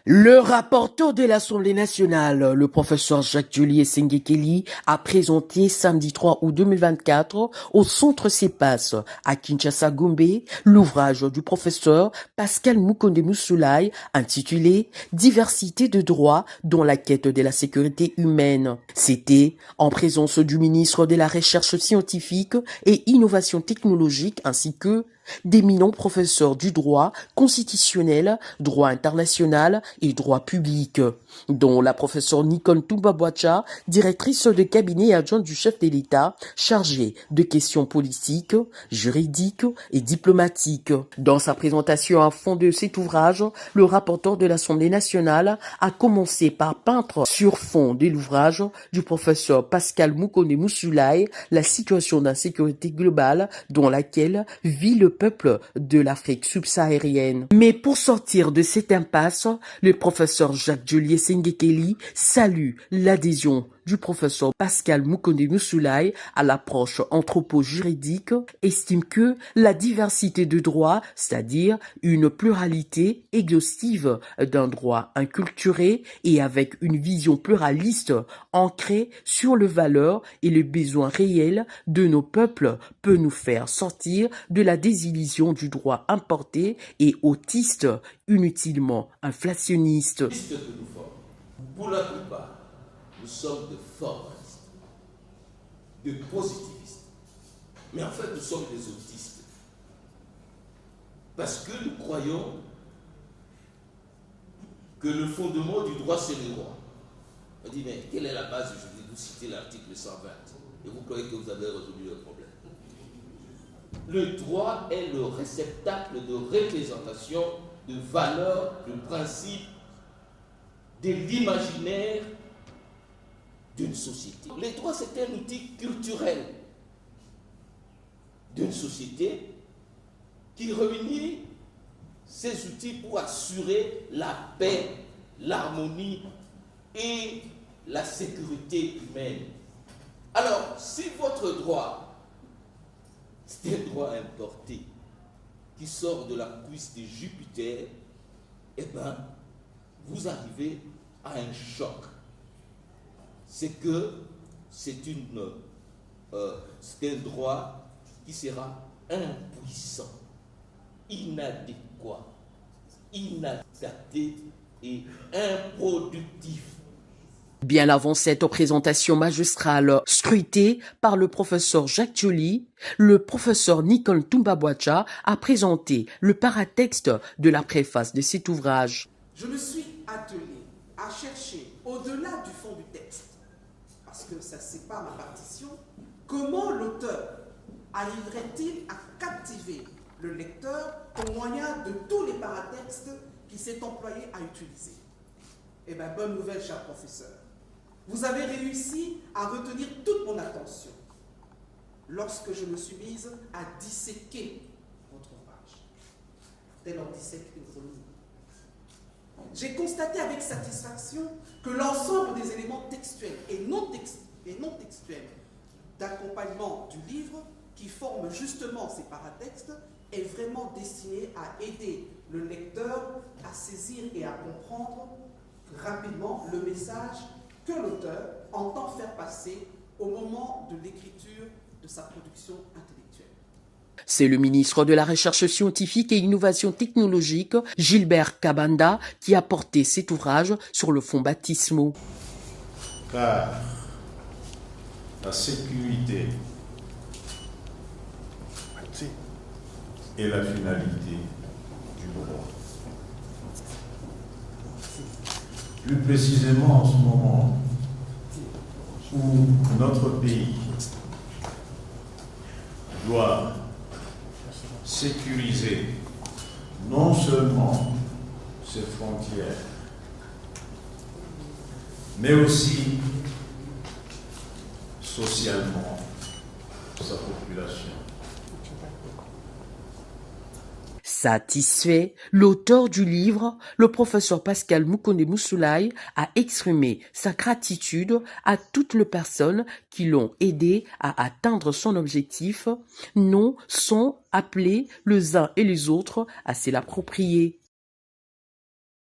Le rapporteur de l'Assemblée nationale, le professeur Jacques-Julier Sengekeli, a présenté samedi 3 août 2024 au centre CEPAS à Kinshasa-Gombe l'ouvrage du professeur Pascal Moukonde Moussoulaye intitulé Diversité de droits dans la quête de la sécurité humaine. C'était en présence du ministre de la Recherche scientifique et innovation technologique ainsi que d'éminents professeurs du droit constitutionnel, droit international et droit public, dont la professeure Nicole Toumba-Boacha, directrice de cabinet et adjointe du chef de l'État, chargée de questions politiques, juridiques et diplomatiques. Dans sa présentation à fond de cet ouvrage, le rapporteur de l'Assemblée nationale a commencé par peindre sur fond de l'ouvrage du professeur Pascal Moukonde Moussoulaye la situation d'insécurité globale dans laquelle vit le peuple de l'Afrique subsaharienne. Mais pour sortir de cette impasse, le professeur Jacques-Julier Sengekeli salue l'adhésion du professeur Pascal Moukonde Moussoulaye à l'approche anthropo-juridique, estime que la diversité de droits, c'est-à-dire une pluralité exhaustive d'un droit inculturé et avec une vision pluraliste ancrée sur les valeurs et les besoins réels de nos peuples, peut nous faire sortir de la désillusion du droit importé et autiste, inutilement inflationniste. Pour la plupart, nous sommes de formalistes, de positivistes. Mais en fait, nous sommes des autistes. Parce que nous croyons que le fondement du droit, c'est le droit. On dit, mais quelle est la base du juridique? Vous citez l'article 120 et vous croyez que vous avez résolu le problème. Le droit est le réceptacle de représentation, de valeurs, de principes, de l'imaginaire d'une société. Les droits, c'est un outil culturel d'une société qui réunit ces outils pour assurer la paix, l'harmonie et la sécurité humaine. Alors, si votre droit, c'est un droit importé qui sort de la cuisse de Jupiter, eh bien, vous arrivez à un choc. C'est que c'est un droit qui sera impuissant, inadéquat, inadapté et improductif. Bien avant cette présentation magistrale scrutée par le professeur Jacques-Julier, le professeur Nicole Toumba-Boacha a présenté le paratexte de la préface de cet ouvrage. Je me suis attelé à chercher, au-delà du fond du texte, parce que ça sépare ma partition, comment l'auteur arriverait-il à captiver le lecteur au moyen de tous les paratextes qu'il s'est employé à utiliser. Eh bien, bonne nouvelle, cher professeur. Vous avez réussi à retenir toute mon attention lorsque je me suis mise à disséquer votre ouvrage, tel on dissèque une fourmi. J'ai constaté avec satisfaction que l'ensemble des éléments textuels et non textuels d'accompagnement du livre qui forment justement ces paratextes est vraiment destiné à aider le lecteur à saisir et à comprendre rapidement le message que l'auteur entend faire passer au moment de l'écriture de sa production intellectuelle. C'est le ministre de la Recherche scientifique et innovation technologique, Gilbert Kabanda, qui a porté cet ouvrage sur le fond baptismaux. Car la sécurité est la finalité du droit. Plus précisément en ce moment où notre pays doit sécuriser non seulement ses frontières, mais aussi socialement sa population. Satisfait, l'auteur du livre, le professeur Pascal Moukonde Moussoulaye, a exprimé sa gratitude à toutes les personnes qui l'ont aidé à atteindre son objectif, non sans appeler les uns et les autres à se l'approprier.